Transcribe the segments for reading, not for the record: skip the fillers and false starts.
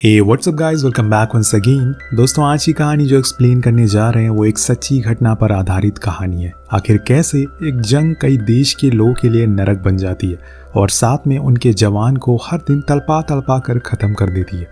हे what's up guys, welcome back once again. दोस्तों, आज की कहानी जो एक्सप्लेन करने जा रहे हैं वो एक सच्ची घटना पर आधारित कहानी है। आखिर कैसे एक जंग कई देश के लोगों के लिए नरक बन जाती है और साथ में उनके जवान को हर दिन तड़पा तड़पा कर ख़त्म कर देती है।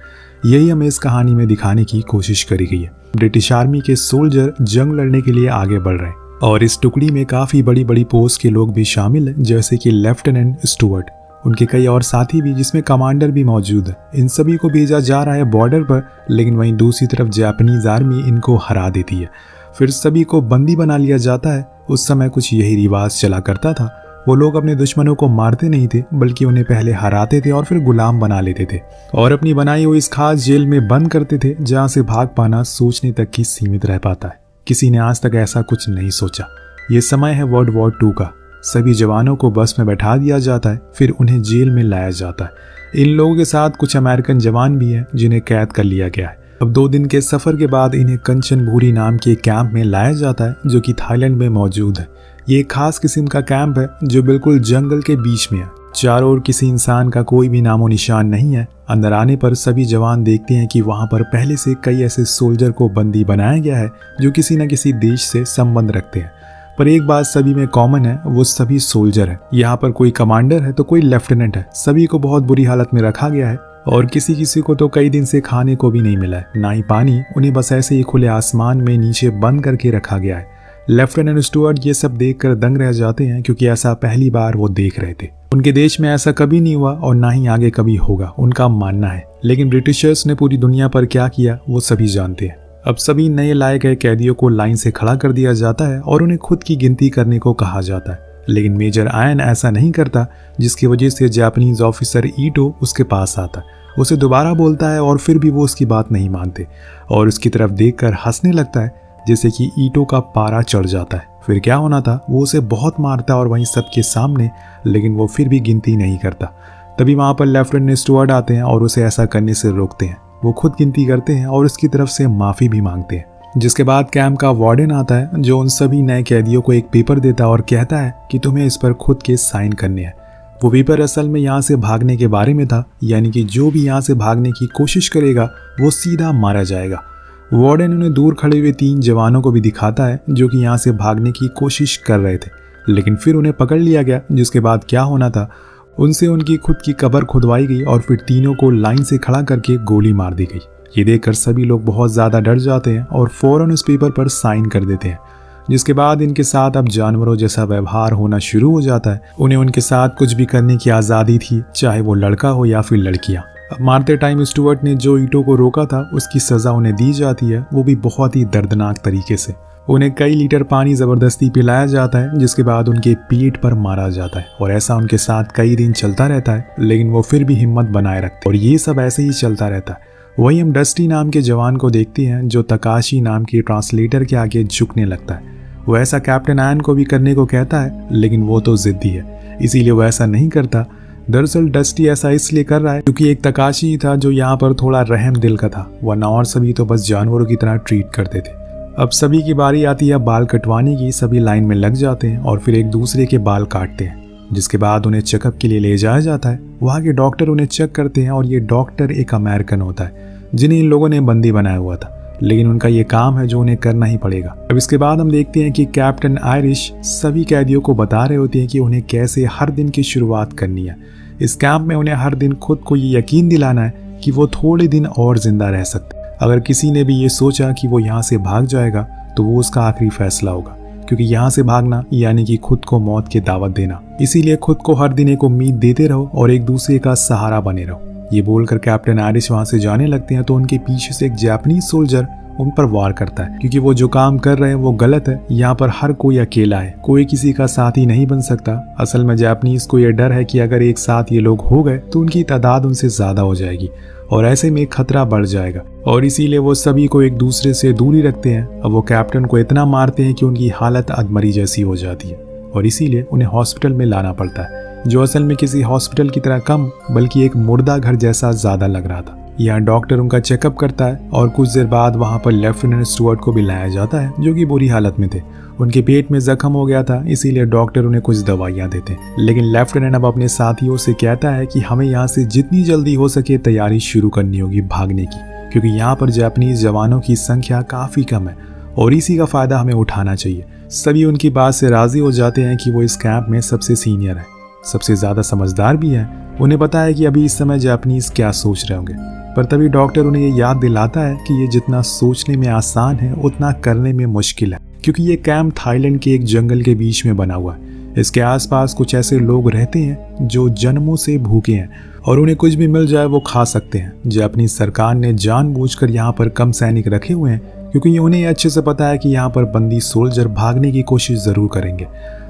यही हमें इस कहानी में दिखाने की कोशिश करी गई है। ब्रिटिश आर्मी के सोल्जर जंग लड़ने के लिए आगे बढ़ रहे हैं और इस टुकड़ी में काफ़ी बड़ी बड़ी पोस्ट के लोग भी शामिल हैं, जैसे कि लेफ्टिनेंट स्टुअर्ट, उनके कई और साथी भी, जिसमें कमांडर भी मौजूद है। इन सभी को भेजा जा रहा है बॉर्डर पर, लेकिन वहीं दूसरी तरफ जापानीज आर्मी इनको हरा देती है। फिर सभी को बंदी बना लिया जाता है। उस समय कुछ यही रिवाज चला करता था। वो लोग अपने दुश्मनों को मारते नहीं थे, बल्कि उन्हें पहले हराते थे और फिर गुलाम बना लेते थे और अपनी बनाई हुई इस खास जेल में बंद करते थे, जहाँ से भाग पाना सोचने तक ही सीमित रह पाता है। किसी ने आज तक ऐसा कुछ नहीं सोचा। ये समय है वर्ल्ड वॉर 2 का। सभी जवानों को बस में बैठा दिया जाता है, फिर उन्हें जेल में लाया जाता है। इन लोगों के साथ कुछ अमेरिकन जवान भी हैं जिन्हें कैद कर लिया गया है। अब 2 दिन के सफ़र के बाद इन्हें कंचनबुरी नाम के कैंप में लाया जाता है, जो कि थाईलैंड में मौजूद है। ये एक खास किस्म का कैंप है जो बिल्कुल जंगल के बीच में है। चारों ओर किसी इंसान का कोई भी नामो निशान नहीं है। अंदर आने पर सभी जवान देखते हैं कि वहाँ पर पहले से कई ऐसे सोल्जर को बंदी बनाया गया है जो किसी न किसी देश से संबंध रखते हैं। पर एक बात सभी में कॉमन है, वो सभी सोल्जर हैं। यहाँ पर कोई कमांडर है तो कोई लेफ्टिनेंट है। सभी को बहुत बुरी हालत में रखा गया है और किसी किसी को तो कई दिन से खाने को भी नहीं मिला है, ना ही पानी। उन्हें बस ऐसे ही खुले आसमान में नीचे बंद करके रखा गया है। लेफ्टिनेंट स्टुअर्ट ये सब देखकर दंग रह जाते हैं, क्योंकि ऐसा पहली बार वो देख रहे थे। उनके देश में ऐसा कभी नहीं हुआ और ना ही आगे कभी होगा, उनका मानना है। लेकिन ब्रिटिशर्स ने पूरी दुनिया पर क्या किया वो सभी जानते हैं। अब सभी नए लाए गए कैदियों को लाइन से खड़ा कर दिया जाता है और उन्हें खुद की गिनती करने को कहा जाता है। लेकिन मेजर आयन ऐसा नहीं करता, जिसकी वजह से जापानीज ऑफिसर ईटो उसके पास आता है। उसे दोबारा बोलता है और फिर भी वो उसकी बात नहीं मानते और उसकी तरफ देखकर हंसने लगता है, जैसे कि ईटो का पारा चढ़ जाता है। फिर क्या होना था, वो उसे बहुत मारता और वहीं सबके सामने, लेकिन वो फिर भी गिनती नहीं करता। तभी वहाँ पर लेफ्टिनेंट स्टुअर्ट आते हैं और उसे ऐसा करने से रोकते हैं। वो खुद गिनती करते हैं और उसकी तरफ से माफ़ी भी मांगते हैं। जिसके बाद कैंप का वार्डन आता है, जो उन सभी नए कैदियों को एक पेपर देता है और कहता है कि तुम्हें इस पर खुद के साइन करने हैं। वो पेपर असल में यहाँ से भागने के बारे में था, यानी कि जो भी यहाँ से भागने की कोशिश करेगा वो सीधा मारा जाएगा। वार्डन उन्हें दूर खड़े हुए 3 जवानों को भी दिखाता है जो कि यहाँ से भागने की कोशिश कर रहे थे, लेकिन फिर उन्हें पकड़ लिया गया। जिसके बाद क्या होना था, उनसे उनकी खुद की कब्र खुदवाई गई और फिर तीनों को लाइन से खड़ा करके गोली मार दी गई। ये देखकर सभी लोग बहुत ज़्यादा डर जाते हैं और फौरन उस पेपर पर साइन कर देते हैं। जिसके बाद इनके साथ अब जानवरों जैसा व्यवहार होना शुरू हो जाता है। उन्हें उनके साथ कुछ भी करने की आज़ादी थी, चाहे वो लड़का हो या फिर लड़कियाँ। अब मारते टाइम स्टुअर्ट ने जो ईटो को रोका था, उसकी सज़ा उन्हें दी जाती है, वो भी बहुत ही दर्दनाक तरीके से। उन्हें कई लीटर पानी ज़बरदस्ती पिलाया जाता है, जिसके बाद उनके पेट पर मारा जाता है और ऐसा उनके साथ कई दिन चलता रहता है। लेकिन वो फिर भी हिम्मत बनाए रखते और ये सब ऐसे ही चलता रहता है। वहीं हम डस्टी नाम के जवान को देखते हैं, जो तकाशी नाम के ट्रांसलेटर के आगे झुकने लगता है। वो ऐसा कैप्टन आयन को भी करने को कहता है, लेकिन वो तो ज़िद्दी है, इसीलिए वो ऐसा नहीं करता। दरअसल डस्टी ऐसा इसलिए कर रहा है क्योंकि एक तकाशी ही था जो यहाँ पर थोड़ा रहम दिल का था, वरना और सभी तो बस जानवरों की तरह ट्रीट करते थे। अब सभी की बारी आती है बाल कटवाने की। सभी लाइन में लग जाते हैं और फिर एक दूसरे के बाल काटते हैं, जिसके बाद उन्हें चेकअप के लिए ले जाया जाता है। वहाँ के डॉक्टर उन्हें चेक करते हैं और ये डॉक्टर एक अमेरिकन होता है, जिन्हें इन लोगों ने बंदी बनाया हुआ था, लेकिन उनका ये काम है जो उन्हें करना ही पड़ेगा। अब इसके बाद हम देखते हैं कि कैप्टन आयरिश सभी कैदियों को बता रहे होते हैं कि उन्हें कैसे हर दिन की शुरुआत करनी है। इस कैंप में उन्हें हर दिन खुद को ये यकीन दिलाना है कि वो थोड़े दिन और जिंदा रह सकते। अगर किसी ने भी ये सोचा कि वो यहाँ से भाग जाएगा तो वो उसका आखिरी फैसला होगा, क्योंकि यहाँ से भागना यानी कि खुद को मौत की दावत देना। इसीलिए खुद को हर दिन एक उम्मीद देते रहो और एक दूसरे का सहारा बने रहो। ये बोलकर कैप्टन आयरिश वहाँ से जाने लगते हैं तो उनके पीछे से एक जापानीज सोल्जर उन पर वार करता है, क्योंकि वो जो काम कर रहे हैं वो गलत है। यहाँ पर हर कोई अकेला है, कोई किसी का साथी नहीं बन सकता। असल में जापानीज को यह डर है कि अगर एक साथ ये लोग हो गए तो उनकी तादाद उनसे ज्यादा हो जाएगी और ऐसे में खतरा बढ़ जाएगा, और इसीलिए वो सभी को एक दूसरे से दूरी रखते हैं। अब वो कैप्टन को इतना मारते हैं कि उनकी हालत अधमरी जैसी हो जाती है और इसीलिए उन्हें हॉस्पिटल में लाना पड़ता है, जो असल में किसी हॉस्पिटल की तरह कम बल्कि एक मुर्दा घर जैसा ज्यादा लग रहा था। यहाँ डॉक्टर उनका चेकअप करता है और कुछ देर बाद वहाँ पर लेफ्टिनेंट स्टुअर्ट को भी लाया जाता है, जो कि बुरी हालत में थे। उनके पेट में जख्म हो गया था, इसीलिए डॉक्टर उन्हें कुछ दवाइयाँ देते हैं। लेकिन लेफ्टिनेंट अब अपने साथियों से कहता है कि हमें यहाँ से जितनी जल्दी हो सके तैयारी शुरू करनी होगी भागने की, क्योंकि यहाँ पर जापानीज जवानों की संख्या काफ़ी कम है और इसी का फ़ायदा हमें उठाना चाहिए। सभी उनकी बात से राज़ी हो जाते हैं कि वो इस कैंप में सबसे सीनियर है, सबसे ज़्यादा समझदार भी है। उन्हें पता है कि अभी इस समय जापानीज क्या सोच रहे होंगे, पर तभी डॉक्टर उन्हें ये याद दिलाता है कि ये जितना सोचने में आसान है उतना करने में मुश्किल है, क्योंकि ये कैंप थाईलैंड के एक जंगल के बीच में बना हुआ है। इसके आसपास कुछ ऐसे लोग रहते हैं जो जन्मों से भूखे हैं और उन्हें कुछ भी मिल जाए वो खा सकते हैं। जापानी सरकार ने जानबूझकर यहाँ पर कम सैनिक रखे हुए हैं, क्योंकि उन्हें अच्छे से पता है कि यहाँ पर बंदी सोल्जर भागने की कोशिश ज़रूर करेंगे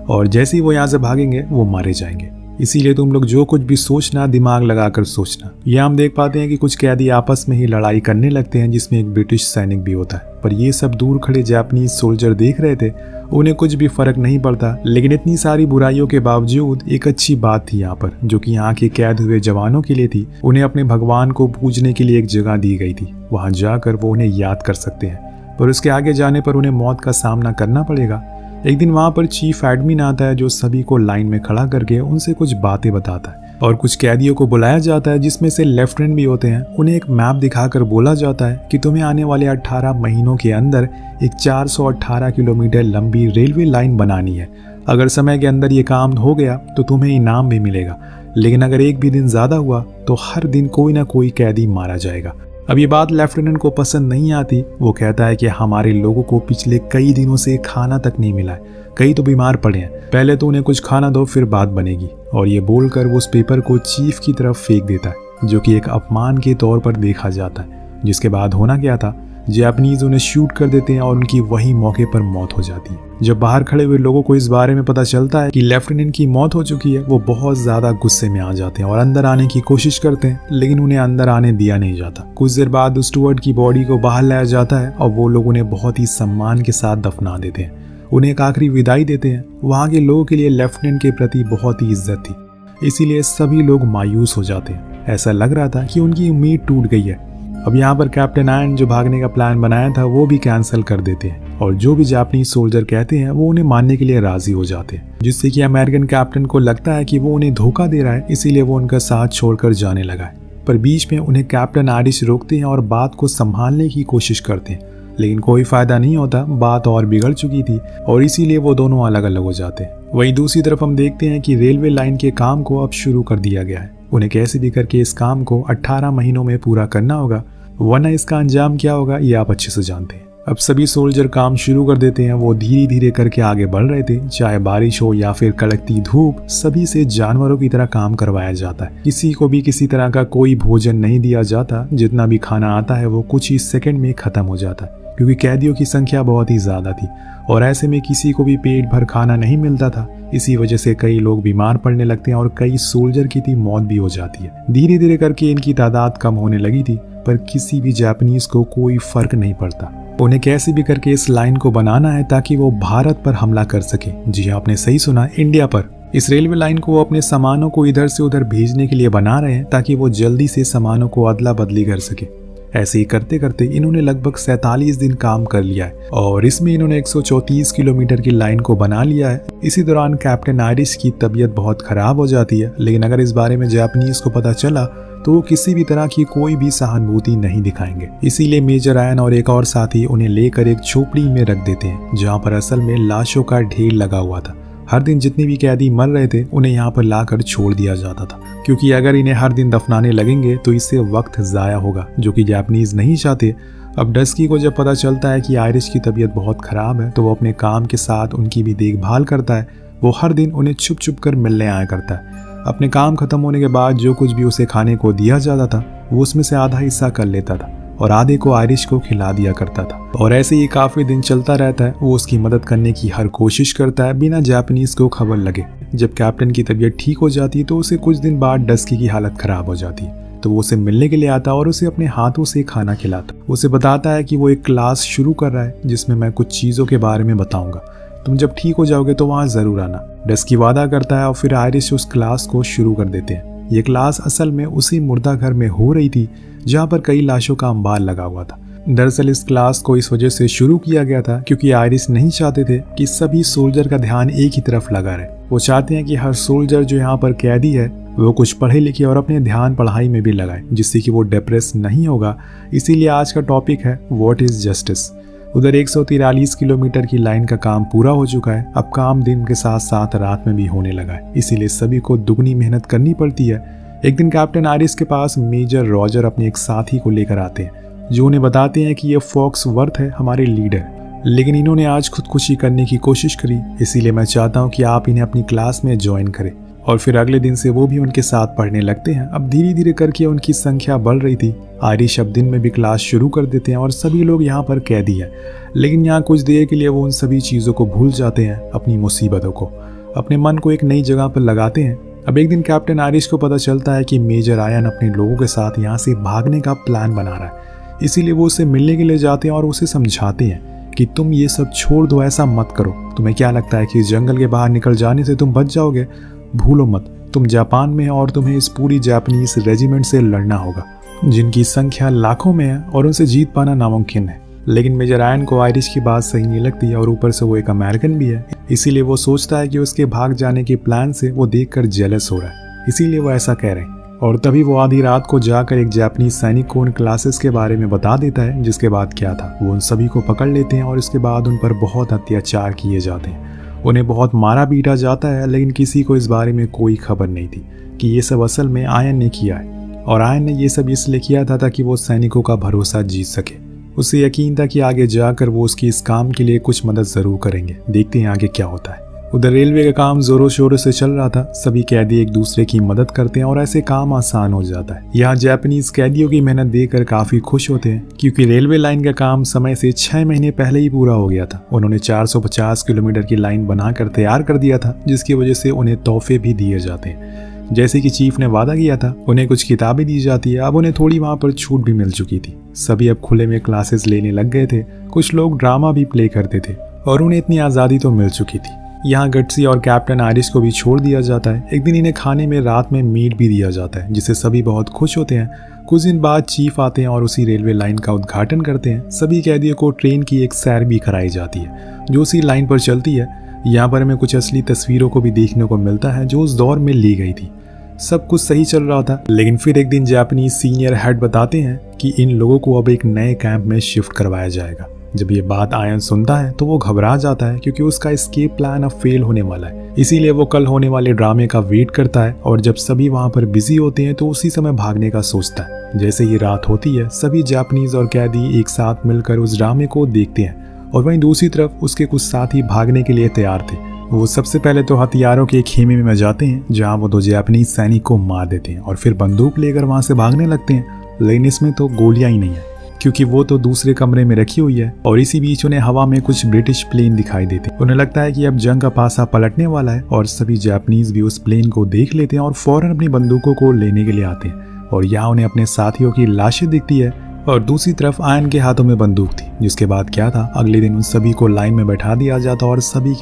और जैसे ही वो यहाँ से भागेंगे वो मारे जाएंगे। इसीलिए तुम लोग जो कुछ भी सोचना दिमाग लगाकर सोचना। यह हम देख पाते हैं कि कुछ कैदी आपस में ही लड़ाई करने लगते हैं, जिसमें एक ब्रिटिश सैनिक भी होता है। पर ये सब दूर खड़े जापानीज सोल्जर देख रहे थे, उन्हें कुछ भी फर्क नहीं पड़ता। लेकिन इतनी सारी बुराइयों के बावजूद एक अच्छी बात थी यहाँ पर, जो कि यहाँ के कैद हुए जवानों के लिए थी। उन्हें अपने भगवान को पूजने के लिए एक जगह दी गई थी, वहाँ जाकर वो उन्हें याद कर सकते हैं, पर उसके आगे जाने पर उन्हें मौत का सामना करना पड़ेगा। एक दिन वहाँ पर चीफ एडमिन आता है, जो सभी को लाइन में खड़ा करके उनसे कुछ बातें बताता है और कुछ कैदियों को बुलाया जाता है, जिसमें से लेफ्टिनेंट भी होते हैं। उन्हें एक मैप दिखाकर बोला जाता है कि तुम्हें आने वाले 18 महीनों के अंदर एक 418 किलोमीटर लंबी रेलवे लाइन बनानी है। अगर समय के अंदर ये काम हो गया तो तुम्हें इनाम भी मिलेगा, लेकिन अगर एक भी दिन ज़्यादा हुआ तो हर दिन कोई ना कोई कैदी मारा जाएगा। अब ये बात लेफ्टिनेंट को पसंद नहीं आती। वो कहता है कि हमारे लोगों को पिछले कई दिनों से खाना तक नहीं मिला है, कई तो बीमार पड़े हैं, पहले तो उन्हें कुछ खाना दो फिर बात बनेगी। और ये बोलकर वो उस पेपर को चीफ की तरफ फेंक देता है, जो कि एक अपमान के तौर पर देखा जाता है। जिसके बाद होना क्या था, जापानीज उन्हें शूट कर देते हैं और उनकी वही मौके पर मौत हो जाती है। जब बाहर खड़े हुए लोगों को इस बारे में पता चलता है कि लेफ्टिनेंट की मौत हो चुकी है, वो बहुत ज़्यादा गुस्से में आ जाते हैं और अंदर आने की कोशिश करते हैं, लेकिन उन्हें अंदर आने दिया नहीं जाता। कुछ देर बाद स्टुअर्ट की बॉडी को बाहर लाया जाता है और वो लोग उन्हें बहुत ही सम्मान के साथ दफना देते हैं, उन्हें एक आखिरी विदाई देते हैं। वहाँ के लोगों के लिए लेफ्टिनेंट के प्रति बहुत ही इज्जत थी, इसीलिए सभी लोग मायूस हो जाते हैं। ऐसा लग रहा था कि उनकी उम्मीद टूट गई है। अब यहाँ पर कैप्टन आयन जो भागने का प्लान बनाया था वो भी कैंसिल कर देते हैं और जो भी जापानीज सोल्जर कहते हैं वो उन्हें मानने के लिए राजी हो जाते हैं, जिससे कि अमेरिकन कैप्टन को लगता है कि वो उन्हें धोखा दे रहा है, इसीलिए वो उनका साथ छोड़कर जाने लगा है। पर बीच में उन्हें कैप्टन आयरिश रोकते हैं और बात को संभालने की कोशिश करते हैं, लेकिन कोई फायदा नहीं होता। बात और बिगड़ चुकी थी और इसीलिए वो दोनों अलग अलग हो जाते हैं। वहीं दूसरी तरफ हम देखते हैं कि रेलवे लाइन के काम को अब शुरू कर दिया गया है। उन्हें कैसे भी करके इस काम को 18 महीनों में पूरा करना होगा, वरना इसका अंजाम क्या होगा ये आप अच्छे से जानते हैं। अब सभी सोल्जर काम शुरू कर देते हैं। वो धीरे धीरे करके आगे बढ़ रहे थे, चाहे बारिश हो या फिर कड़कती धूप, सभी से जानवरों की तरह काम करवाया जाता है। किसी को भी किसी तरह का कोई भोजन नहीं दिया जाता। जितना भी खाना आता है वो कुछ ही सेकंड में खत्म हो जाता है, क्योंकि कैदियों की संख्या बहुत ही ज्यादा थी और ऐसे में किसी को भी पेट भर खाना नहीं मिलता था। इसी वजह से कई लोग बीमार पड़ने लगते हैं और कई सोल्जर की भी मौत भी हो जाती है। धीरे धीरे करके इनकी तादाद कम होने लगी थी, पर किसी भी जापानीज को कोई फर्क नहीं पड़ता। उन्हें कैसे भी करके इस लाइन को बनाना है ताकि वो भारत पर हमला कर सके। जी आपने सही सुना, इंडिया पर। इस रेलवे लाइन को वो अपने सामानों को इधर से उधर भेजने के लिए बना रहे हैं, ताकि वो जल्दी से सामानों को अदला बदली कर सके। ऐसे ही करते करते इन्होंने लगभग 47 दिन काम कर लिया है और इसमें इन्होंने 134 किलोमीटर की लाइन को बना लिया है। इसी दौरान कैप्टन आयरिश की तबीयत बहुत खराब हो जाती है, लेकिन अगर इस बारे में जापानीज को पता चला तो वो किसी भी तरह की कोई भी सहानुभूति नहीं दिखाएंगे। इसीलिए मेजर आयन और एक और साथी उन्हें लेकर एक झोपड़ी में रख देते हैं, जहाँ पर असल में लाशों का ढेर लगा हुआ था। हर दिन जितने भी कैदी मर रहे थे उन्हें यहाँ पर लाकर छोड़ दिया जाता था, क्योंकि अगर इन्हें हर दिन दफनाने लगेंगे तो इससे वक्त ज़ाया होगा, जो कि जापानीज नहीं चाहते। अब डस्की को जब पता चलता है कि आयरिश की तबीयत बहुत ख़राब है, तो वो अपने काम के साथ उनकी भी देखभाल करता है। वो हर दिन उन्हें छुप छुप कर मिलने आया करता है। अपने काम खत्म होने के बाद जो कुछ भी उसे खाने को दिया जाता था वो उसमें से आधा हिस्सा कर लेता था और आधे को आयरिश को खिला दिया करता था। और ऐसे ही काफ़ी दिन चलता रहता है। वो उसकी मदद करने की हर कोशिश करता है बिना जापानीज को खबर लगे। जब कैप्टन की तबीयत ठीक हो जाती है तो उसे कुछ दिन बाद डस्की की हालत खराब हो जाती है, तो वो उसे मिलने के लिए आता और उसे अपने हाथों से खाना खिलाता। उसे बताता है कि वो एक क्लास शुरू कर रहा है जिसमें मैं कुछ चीज़ों के बारे में बताऊंगा, तुम जब ठीक हो जाओगे तो वहाँ ज़रूर आना। डस्की वादा करता है और फिर आयरिश उस क्लास को शुरू कर देते हैं। ये क्लास असल में उसी मुर्दा घर में हो रही थी जहाँ पर कई लाशों का अंबार लगा हुआ था। दरअसल इस क्लास को इस वजह से शुरू किया गया था क्योंकि आयरिस नहीं चाहते थे कि सभी सोल्जर का ध्यान एक ही तरफ लगा रहे। वो चाहते हैं कि हर सोल्जर जो यहाँ पर कैदी है वो कुछ पढ़े लिखे और अपने ध्यान पढ़ाई में भी लगाए, जिससे कि वो डिप्रेस नहीं होगा। इसीलिए आज का टॉपिक है व्हाट इज जस्टिस। उधर 143 किलोमीटर की लाइन का काम पूरा हो चुका है। अब काम दिन के साथ साथ रात में भी होने लगा है, इसीलिए सभी को दुगनी मेहनत करनी पड़ती है। एक दिन कैप्टन आयरिस के पास मेजर रॉजर अपने एक साथी को लेकर आते हैं जो उन्हें बताते हैं कि ये फॉक्सवर्थ है, हमारे लीडर, लेकिन इन्होंने आज खुदकुशी करने की कोशिश करी, इसीलिए मैं चाहता हूँ कि आप इन्हें अपनी क्लास में ज्वाइन करें। और फिर अगले दिन से वो भी उनके साथ पढ़ने लगते हैं। अब धीरे धीरे करके उनकी संख्या बढ़ रही थी। आयरिश अब दिन में भी क्लास शुरू कर देते हैं और सभी लोग यहाँ पर कैदी हैं, लेकिन यहाँ कुछ देर के लिए वो उन सभी चीज़ों को भूल जाते हैं, अपनी मुसीबतों को, अपने मन को एक नई जगह पर लगाते हैं। अब एक दिन कैप्टन आयरिश को पता चलता है कि मेजर आयन अपने लोगों के साथ यहाँ से भागने का प्लान बना रहा है, इसीलिए वो उसे मिलने के लिए जाते हैं और उसे समझाते हैं कि तुम ये सब छोड़ दो, ऐसा मत करो। तुम्हें क्या लगता है कि जंगल के बाहर निकल जाने से तुम बच जाओगे? भूलो मत, तुम जापान में हो और तुम्हें इस पूरी जापानीज रेजिमेंट से लड़ना होगा, जिनकी संख्या लाखों में है और उनसे जीत पाना नामुमकिन है। लेकिन मेजर आयन को आयरिश की बात सही नहीं लगती और ऊपर से वो एक अमेरिकन भी है, इसीलिए वो सोचता है कि उसके भाग जाने के प्लान से वो देखकर जेलस हो रहा है, इसीलिए वो ऐसा कह रहे हैं। और तभी वो आधी रात को जाकर एक जापानीज सैनिक को उन क्लासेस के बारे में बता देता है, जिसके बाद क्या था, वो उन सभी को पकड़ लेते हैं और इसके बाद उन पर बहुत अत्याचार किए जाते हैं। उन्हें बहुत मारा पीटा जाता है, लेकिन किसी को इस बारे में कोई खबर नहीं थी कि ये सब असल में आयन ने किया है। और आयन ने ये सब इसलिए किया था ताकि वो सैनिकों का भरोसा जीत सके। उसे यकीन था कि आगे जाकर वो उसकी इस काम के लिए कुछ मदद जरूर करेंगे। देखते हैं आगे क्या होता है। उधर रेलवे का काम जोरों शोरों से चल रहा था। सभी कैदी एक दूसरे की मदद करते हैं और ऐसे काम आसान हो जाता है। यहाँ जापानीज कैदियों की मेहनत देखकर काफी खुश होते हैं क्योंकि रेलवे लाइन का काम समय से 6 महीने पहले ही पूरा हो गया था। उन्होंने 450 किलोमीटर की लाइन बनाकर तैयार कर दिया था, जिसकी वजह से उन्हें तोहफे भी दिए जाते हैं। जैसे कि चीफ ने वादा किया था, उन्हें कुछ किताबें दी जाती है। अब उन्हें थोड़ी वहाँ पर छूट भी मिल चुकी थी। सभी अब खुले में क्लासेस लेने लग गए थे। कुछ लोग ड्रामा भी प्ले करते थे और उन्हें इतनी आज़ादी तो मिल चुकी थी। यहाँ गट्सी और कैप्टन आयरिश को भी छोड़ दिया जाता है। एक दिन इन्हें खाने में रात में मीट भी दिया जाता है, जिससे सभी बहुत खुश होते हैं। कुछ दिन बाद चीफ आते हैं और उसी रेलवे लाइन का उद्घाटन करते हैं। सभी कैदियों को ट्रेन की एक सैर भी कराई जाती है जो उसी लाइन पर चलती है। यहाँ पर हमें कुछ असली तस्वीरों को भी देखने को मिलता है जो उस दौर में ली गई थी। सब कुछ सही चल रहा था, लेकिन फिर एक दिन जापानीज सीनियर हेड बताते हैं कि इन लोगों को अब एक नए कैंप में शिफ्ट करवाया जाएगा। जब ये बात आयन सुनता है तो वो घबरा जाता है क्योंकि उसका एस्केप प्लान अब फेल होने वाला है। इसीलिए वो कल होने वाले ड्रामे का वेट करता है और जब सभी वहाँ पर बिजी होते हैं तो उसी समय भागने का सोचता है। जैसे ही रात होती है, सभी जापानीज और कैदी एक साथ मिलकर उस ड्रामे को देखते हैं और वहीं दूसरी तरफ उसके कुछ साथी भागने के लिए तैयार थे। वो सबसे पहले तो हथियारों के खेमे में जाते हैं जहाँ वो 2 जापानीज सैनिक को मार देते हैं और फिर बंदूक लेकर वहाँ से भागने लगते हैं। लेकिन इसमें तो गोलियां ही नहीं है क्योंकि वो तो दूसरे कमरे में रखी हुई है। और इसी बीच उन्हें हवा में कुछ ब्रिटिश प्लेन दिखाई देते। उन्हें लगता है कि अब जंग का पासा पलटने वाला है और सभी जापानीज भी उस प्लेन को देख लेते हैं और फौरन अपनी बंदूकों को लेने के लिए आते हैं। और यहाँ उन्हें अपने साथियों की लाशें दिखती है और दूसरी तरफ आयन के हाथों में बंदूक थी। जिसके बाद क्या था, अगले दिन उन सभी को लाइन में बैठा दिया जाता और सभी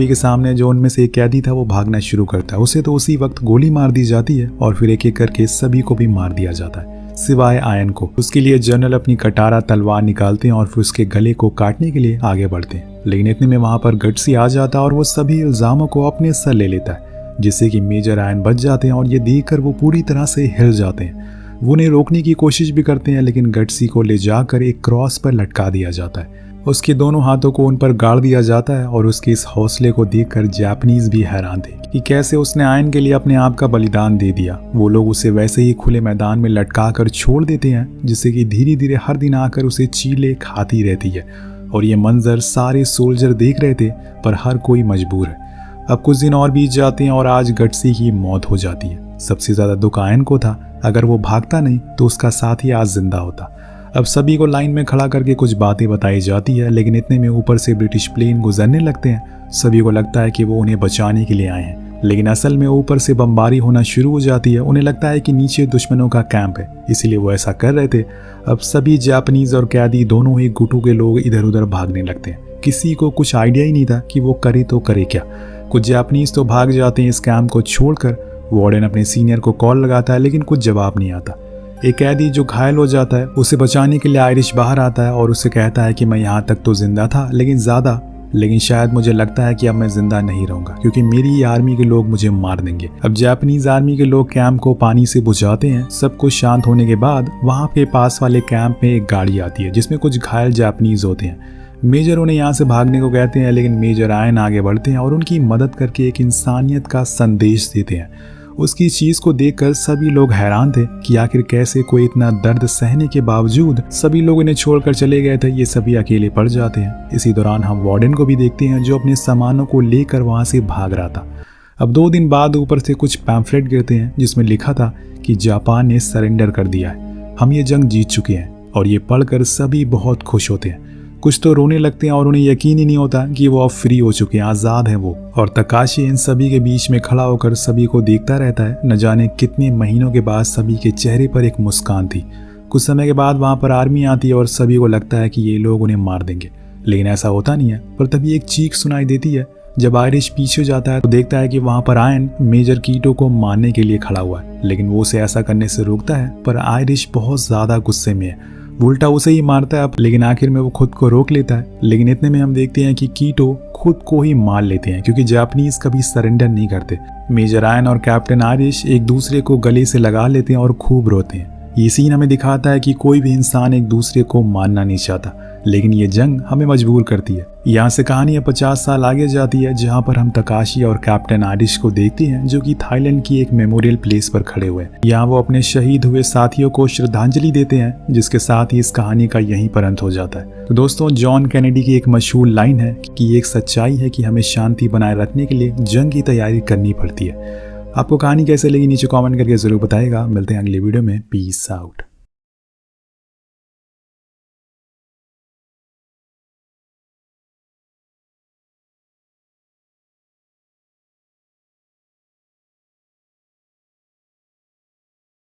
के सामने जो उनमें से एक कैदी था वो भागना शुरू करता है। उसे तो उसी वक्त गोली मार दी जाती है और फिर एक एक करके सभी को भी मार दिया जाता है सिवाय आयन को। उसके लिए जनरल अपनी कटारा तलवार निकालते हैं और फिर उसके गले को काटने के लिए आगे बढ़ते हैं। लेकिन इतने में वहां पर गट्सी आ जाता है और वो सभी इल्जामों को अपने सर ले लेता है, जिससे कि मेजर आयन बच जाते हैं और ये देखकर वो पूरी तरह से हिल जाते हैं। वो उन्हें रोकने की कोशिश भी करते हैं, लेकिन गट्सी को ले जाकर एक क्रॉस पर लटका दिया जाता है। उसके दोनों हाथों को उन पर गाड़ दिया जाता है और उसके इस हौसले को देखकर जापानीज भी हैरान थे कि कैसे उसने आयन के लिए अपने आप का बलिदान दे दिया। वो लोग उसे वैसे ही खुले मैदान में लटका कर छोड़ देते हैं, जिससे कि धीरे धीरे हर दिन आकर उसे चीले खाती रहती है। और ये मंजर सारे सोल्जर देख रहे थे, पर हर कोई मजबूर है। अब कुछ दिन और बीत जाते हैं और आज गट्सी की मौत हो जाती है। सबसे ज्यादा दुख आयन को था। अगर वो भागता नहीं तो उसका साथी आज जिंदा होता। अब सभी को लाइन में खड़ा करके कुछ बातें बताई जाती है, लेकिन इतने में ऊपर से ब्रिटिश प्लेन गुजरने लगते हैं। सभी को लगता है कि वो उन्हें बचाने के लिए आए हैं, लेकिन असल में ऊपर से बमबारी होना शुरू हो जाती है। उन्हें लगता है कि नीचे दुश्मनों का कैंप है, इसीलिए वो ऐसा कर रहे थे। अब सभी जापानीज और कैदी दोनों ही गुटों के लोग इधर उधर भागने लगते हैं। किसी को कुछ आइडिया ही नहीं था कि वो करे तो करे क्या। कुछ जापानीज तो भाग जाते हैं इस कैंप को छोड़कर। वार्डन अपने सीनियर को कॉल लगाता है लेकिन कुछ जवाब नहीं आता। एक कैदी जो घायल हो जाता है उसे बचाने के लिए आयरिश बाहर आता है और उससे कहता है कि मैं यहाँ तक तो जिंदा था लेकिन शायद मुझे लगता है कि अब मैं जिंदा नहीं रहूंगा क्योंकि मेरी आर्मी के लोग मुझे मार देंगे। अब जापानीज आर्मी के लोग कैंप को पानी से बुझाते हैं। सब कुछ शांत होने के बाद वहां के पास वाले कैंप में एक गाड़ी आती है जिसमें कुछ घायल जापानीज होते हैं। मेजर उन्हें यहाँ से भागने को कहते हैं लेकिन मेजर आयन आगे बढ़ते हैं और उनकी मदद करके एक इंसानियत का संदेश देते हैं। उसकी चीज को देखकर सभी लोग हैरान थे कि आखिर कैसे कोई इतना दर्द सहने के बावजूद सभी लोग इन्हें छोड़कर चले गए थे, ये सभी अकेले पड़ जाते हैं। इसी दौरान हम वार्डन को भी देखते हैं जो अपने सामानों को लेकर वहां से भाग रहा था। अब 2 दिन बाद ऊपर से कुछ पैम्फलेट गिरते हैं जिसमें लिखा था कि जापान ने सरेंडर कर दिया है, हम ये जंग जीत चुके हैं। और ये पढ़कर सभी बहुत खुश होते हैं, कुछ तो रोने लगते हैं और उन्हें यकीन ही नहीं होता कि वो अब फ्री हो चुके हैं, आज़ाद हैं वो। और तकाशी इन सभी के बीच में खड़ा होकर सभी को देखता रहता है। न जाने कितने महीनों के बाद सभी के चेहरे पर एक मुस्कान थी। कुछ समय के बाद वहाँ पर आर्मी आती है और सभी को लगता है कि ये लोग उन्हें मार देंगे, लेकिन ऐसा होता नहीं है। पर तभी एक चीख सुनाई देती है। जब आयरिश पीछे जाता है तो देखता है कि वहाँ पर आयन मेजर कीटो को मारने के लिए खड़ा हुआ है, लेकिन वो उसे ऐसा करने से रोकता है। पर आयरिश बहुत ज़्यादा गुस्से में है, उल्टा उसे ही मारता है। लेकिन आखिर में वो खुद को रोक लेता है। लेकिन इतने में हम देखते हैं कि कीटो खुद को ही मार लेते हैं क्योंकि जापानीज कभी सरेंडर नहीं करते। मेजर आयन और कैप्टन आयरिश एक दूसरे को गले से लगा लेते हैं और खूब रोते हैं। ये सीन हमें दिखाता है कि कोई भी इंसान एक दूसरे को मारना नहीं चाहता, लेकिन ये जंग हमें मजबूर करती है। यहाँ से कहानी 50 साल आगे जाती है जहाँ पर हम तकाशी और कैप्टन आयरिश को देखते हैं जो कि थाईलैंड की एक मेमोरियल प्लेस पर खड़े हुए हैं। यहाँ वो अपने शहीद हुए साथियों को श्रद्धांजलि देते हैं, जिसके साथ ही इस कहानी का यहीं पर अंत हो जाता है। तो दोस्तों, जॉन कैनेडी की एक मशहूर लाइन है कि एक सच्चाई है कि हमें शांति बनाए रखने के लिए जंग की तैयारी करनी पड़ती है। आपको कहानी कैसे लगी नीचे कमेंट करके जरूर बताइएगा। मिलते हैं अगली वीडियो में। Peace out.